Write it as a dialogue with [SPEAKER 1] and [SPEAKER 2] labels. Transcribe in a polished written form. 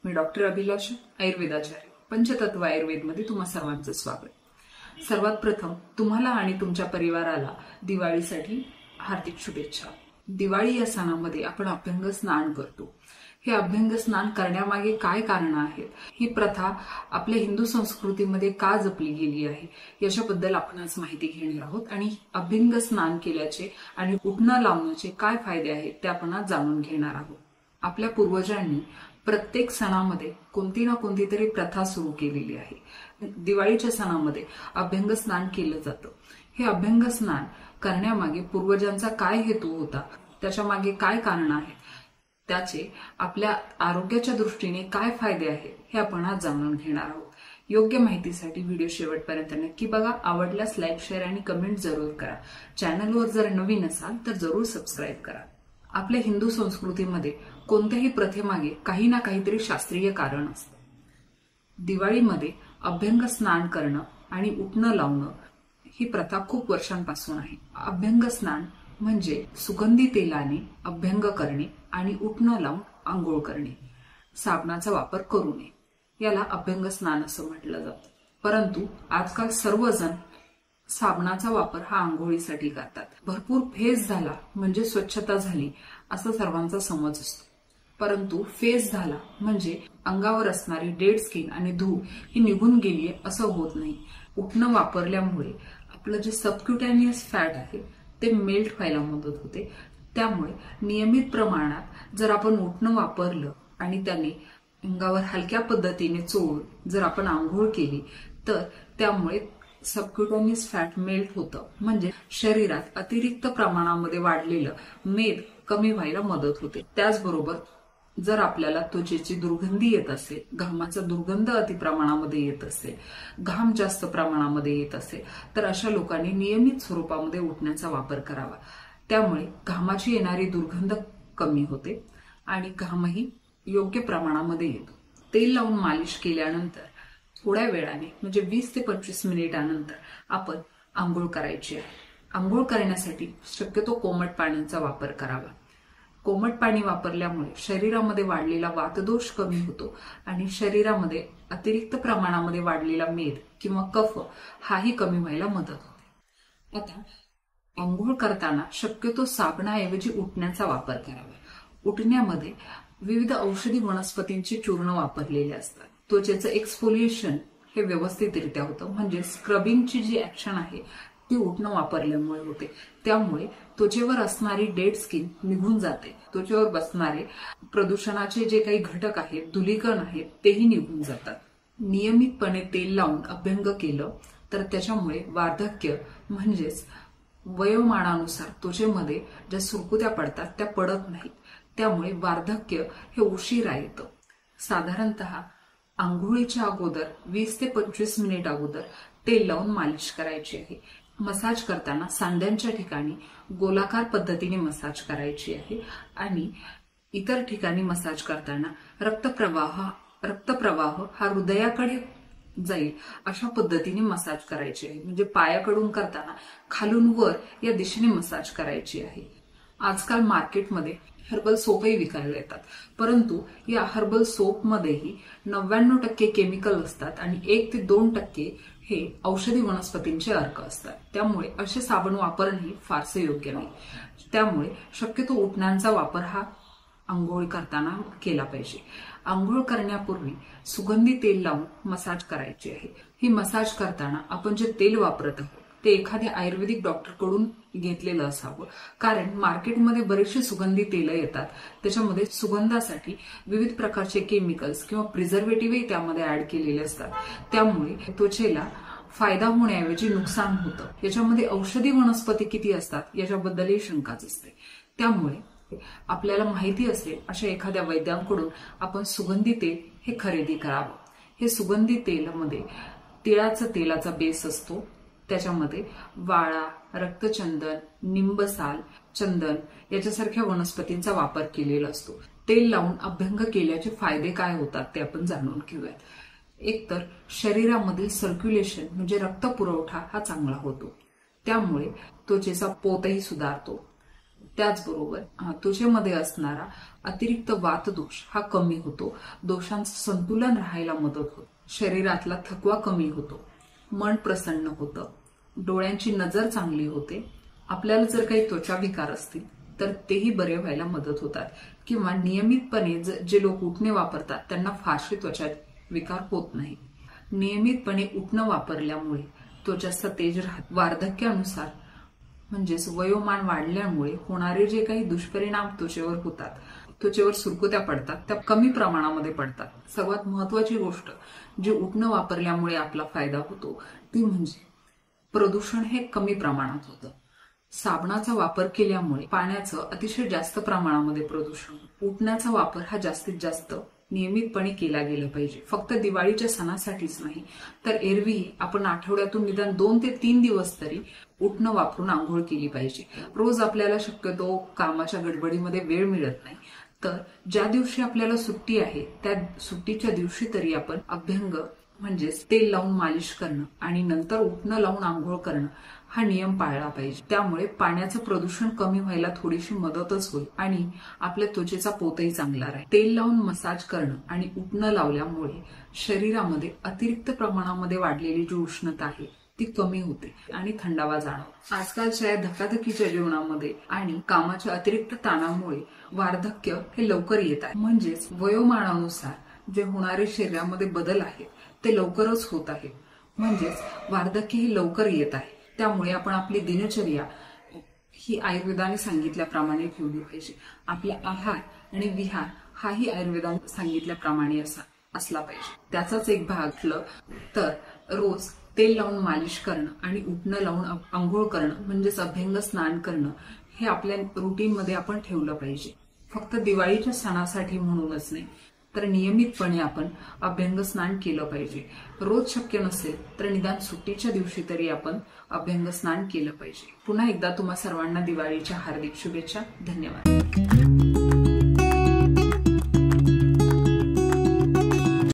[SPEAKER 1] मी doctor अभिलाषा, आयुर्वेदाचार्य, पंचतत्व आयुर्वेदमध्ये तुम्हा सर्वांचं स्वागत। सर्वात प्रथम तुम्हाला आणि तुमच्या परिवाराला दिवाळीसाठी हार्दिक शुभेच्छा। दिवाळी या सणामध्ये आपण अभ्यंग स्नान करतो। हे अभ्यंग स्नान करण्यामागे काय कारण आहेत, ही प्रथा आपल्या हिंदू संस्कृतीमध्ये का जपली गेली आहे याच्याबद्दल आपण आज माहिती घेणार आहोत आणि अभ्यंग स्नान केल्याचे आणि उटणं लावण्याचे काय फायदे आहेत ते आपण आज जाणून घेणार आहोत। आपल्या पूर्वजांनी प्रत्येक सणामध्ये कोणती ना कोणती तरी प्रथा सुरू केलेली आहे। दिवाळीच्या सणामध्ये अभ्यंग स्नान केलं जातं। हे अभ्यंग स्नान करण्यामागे पूर्वजांचा काय हेतू होता, त्याच्या मागे काय कारण आहे, त्याचे आपल्या आरोग्याच्या दृष्टीने काय फायदे आहेत हे आपण आज जाणून घेणार आहोत। योग्य माहितीसाठी व्हिडिओ शेवटपर्यंत नक्की बघा। आवडल्यास लाईक, शेअर आणि कमेंट जरूर करा। चॅनलवर जर नवीन असाल तर जरूर सबस्क्राईब करा। आपल्या हिंदू संस्कृतीमध्ये कोणत्याही प्रथेमागे काही ना काहीतरी शास्त्रीय कारण असतं। दिवाळीमध्ये अभ्यंग स्नान करणं आणि उटणं लावणं ही प्रथा खूप वर्षांपासून आहे। अभ्यंग स्नान म्हणजे सुगंधी तेलाने अभ्यंग करणे आणि उटणं लावून आंघोळ करणे, साबणाचा वापर करू नये, याला अभ्यंग स्नान असं म्हटलं जातं। परंतु आजकाल सर्वजण साबणाचा वापर हा आंघोळीसाठी करतात। भरपूर फेस झाला म्हणजे स्वच्छता झाली असा सर्वांचा समज असतो, परंतु फेस झाला म्हणजे अंगावर असणारी डेड स्किन आणि धूळ ही निघून गेली असं होत नाही। उटणं वापरल्यामुळे आपलं जे सबक्युटॅनियस फॅट आहे ते मेल्ट व्हायला मदत होते। त्यामुळे नियमित प्रमाणात जर आपण उटणं वापरलं आणि त्याने अंगावर हलक्या पद्धतीने चोळून जर आपण आंघोळ केली तर त्यामुळे सबक्युटॅनियस फॅट मेल्ट होतं, म्हणजे शरीरात अतिरिक्त प्रमाणामध्ये वाढलेलं मेद कमी व्हायला मदत होते। त्याचबरोबर जर आपल्याला त्वचेची दुर्गंधी येत असेल, घामाचा दुर्गंध अति प्रमाणामध्ये येत असेल, घाम जास्त प्रमाणामध्ये येत असेल तर अशा लोकांनी नियमित स्वरूपामध्ये उटण्याचा वापर करावा। त्यामुळे घामाची येणारी दुर्गंध कमी होते आणि घामही योग्य प्रमाणामध्ये येतो। तेल लावून मालिश केल्यानंतर थोड्या वेळाने म्हणजे 20 ते 25 मिनिटांनंतर आपण आंघोळ करायची आहे। आंघोळ करण्यासाठी शक्यतो कोमट पाण्याचा वापर करावा। कोमट पाणी वापरल्यामुळे शरीरामध्ये वाढलेला वातदोष कमी होतो आणि शरीरामध्ये अतिरिक्त प्रमाणामध्ये वाढलेला मेद किंवा कफ हाही कमी व्हायला मदत होते। आता आंघोळ करताना शक्यतो साबणाऐवजी उटण्याचा वापर करावा। उटण्यामध्ये विविध औषधी वनस्पतींची चूर्ण वापरलेली असतात। त्वचेचं एक्सफोलिएशन हे व्यवस्थितरित्या होतं, म्हणजे स्क्रबिंगची जी ऍक्शन आहे ती उटणं वापरल्यामुळे होते। त्यामुळे त्वचेवर असणारी डेड स्किन निघून जाते, त्वचेवर बसणारे प्रदूषणाचे जे काही घटक आहेत, धुलीकण आहेत तेही निघून जातात। नियमितपणे तेल लावून अभ्यंग केलं तर त्याच्यामुळे वार्धक्य म्हणजेच वयोमानानुसार त्वचेमध्ये ज्या सुरकुत्या पडतात त्या पडत नाहीत, त्यामुळे वार्धक्य हे उशिरा येतं। साधारणतः आंघोळीच्या अगोदर 20 ते 25 मिनिट अगोदर तेल लावून मालिश करायची आहे। मसाज करताना सांध्यांच्या ठिकाणी गोलाकार पद्धतीने मसाज करायची आहे आणि इतर ठिकाणी मसाज करताना रक्तप्रवाह हा हृदयाकडे जाईल अशा पद्धतीने मसाज करायची आहे, म्हणजे पायाकडून करताना खालून वर या दिशेने मसाज करायची आहे। आजकाल मार्केटमध्ये हर्बल सोपही विकायला येतात, परंतु या हर्बल सोपमध्येही 99% केमिकल असतात आणि 1 ते 2% हे औषधी वनस्पतींचे अर्क असतात। त्यामुळे असे साबण वापरणेही फारसे योग्य नाही। त्यामुळे शक्यतो उटण्यांचा वापर हा आंघोळ करताना केला पाहिजे। आंघोळ करण्यापूर्वी सुगंधी तेल लावून मसाज करायची आहे। ही मसाज करताना आपण जे तेल वापरत आहोत ते एखाद्या आयुर्वेदिक डॉक्टरकडून घेतलेलं असावं, कारण मार्केटमध्ये बरेचसे सुगंधी तेल येतात, त्याच्यामध्ये सुगंधासाठी विविध प्रकारचे केमिकल्स किंवा प्रिझर्वेटिव्हही त्यामध्ये ऍड केलेले असतात। त्यामुळे त्वचेला फायदा होण्याऐवजी नुकसान होतं। याच्यामध्ये औषधी वनस्पती किती असतात याच्याबद्दलही शंकाच असते। त्यामुळे आपल्याला माहिती असेल अशा एखाद्या वैद्यांकडून आपण सुगंधी तेल हे खरेदी करावं। हे सुगंधी तेलामध्ये तिळाचा तेलाचा बेस असतो, त्याच्यामध्ये वाळा, रक्तचंदन, निंबसाल, चंदन याच्यासारख्या वनस्पतींचा वापर केलेला असतो। तेल लावून अभ्यंग केल्याचे फायदे काय होतात ते आपण जाणून घेऊयात। एकतर शरीरामधील सर्क्युलेशन म्हणजे रक्त पुरवठा हा चांगला होतो, त्यामुळे त्वचेचा पोतही सुधारतो। त्याचबरोबर त्वचेमध्ये असणारा अतिरिक्त वातदोष हा कमी होतो, दोषांचं संतुलन राहायला मदत होते, शरीरातला थकवा कमी होतो, मन प्रसन्न होतं, डोळ्यांची नजर चांगली होते, आपल्याला जर काही त्वचा विकार असतील तर तेही बरे व्हायला मदत होतात, किंवा नियमितपणे जे लोक उटणे वापरतात त्यांना फारसे त्वचा विकार होत नाही. नियमितपणे उटणं वापरल्यामुळे त्वचा सतेज राहते. वार्धक्यानुसार म्हणजेच वयोमान वाढल्यामुळे होणारे जे काही दुष्परिणाम त्वचेवर होतात, त्वचेवर सुरकुत्या पडतात, त्या कमी प्रमाणामध्ये पडतात. सर्वात महत्वाची गोष्ट जी उटणं वापरल्यामुळे आपला फायदा होतो ती म्हणजे प्रदूषण हे कमी प्रमाणात होतं. साबणाचा वापर केल्यामुळे पाण्याचं अतिशय जास्त प्रमाणामध्ये प्रदूषण होतं. उटण्याचा वापर हा जास्तीत जास्त नियमितपणे केला गेला पाहिजे. फक्त दिवाळीच्या सणासाठीच नाही तर एरवी आपण आठवड्यातून निदान 2 ते 3 दिवस तरी उटणं वापरून आंघोळ केली पाहिजे. रोज आपल्याला शक्यतो कामाच्या गडबडीमध्ये वेळ मिळत नाही, तर ज्या दिवशी आपल्याला सुट्टी आहे त्या सुट्टीच्या दिवशी तरी आपण अभ्यंग म्हणजेच तेल लावून मालिश करणं आणि नंतर उटणं लावून आंघोळ करणं हा नियम पाळला पाहिजे. त्यामुळे पाण्याचं प्रदूषण कमी व्हायला थोडीशी मदतच होईल आणि आपल्या त्वचेचा पोतही चांगला राहील. तेल लावून मसाज करणं आणि उटणं लावल्यामुळे शरीरामध्ये अतिरिक्त प्रमाणामध्ये वाढलेली जी उष्णता आहे ती कमी होते आणि थंडावा जाणवतो. आजकालच्या या धकाधकीच्या जीवनामध्ये आणि कामाच्या अतिरिक्त ताणामुळे वार्धक्य हे लवकर येत आहे. म्हणजेच वयोमानानुसार जे होणारे शरीरामध्ये बदल आहेत ते लवकरच होत आहेत. म्हणजेच वार्धक्य हे लवकर येत आहे. त्यामुळे आपण आपली दिनचर्या ही आयुर्वेदाने सांगितल्याप्रमाणे ठेवली पाहिजे. आपला आहार आणि विहार हाही आयुर्वेदाने सांगितल्याप्रमाणे असला पाहिजे. त्याचाच एक भाग असलं तर रोज तेल लावून मालिश करणं आणि उटणं लावून आंघोळ करणं म्हणजेच अभ्यंग स्नान करणं हे आपल्या रुटीनमध्ये आपण ठेवलं पाहिजे. फक्त दिवाळीच्या सणासाठी म्हणूनच नाही तर नियमितपणे आपण अभ्यंग स्नान केलं पाहिजे. रोज शक्य नसेल तर निदान सुट्टीच्या दिवशी तरी आपण अभ्यंग स्नान केलं पाहिजे. पुन्हा एकदा तुम्हा सर्वांना दिवाळीच्या हार्दिक शुभेच्छा. धन्यवाद.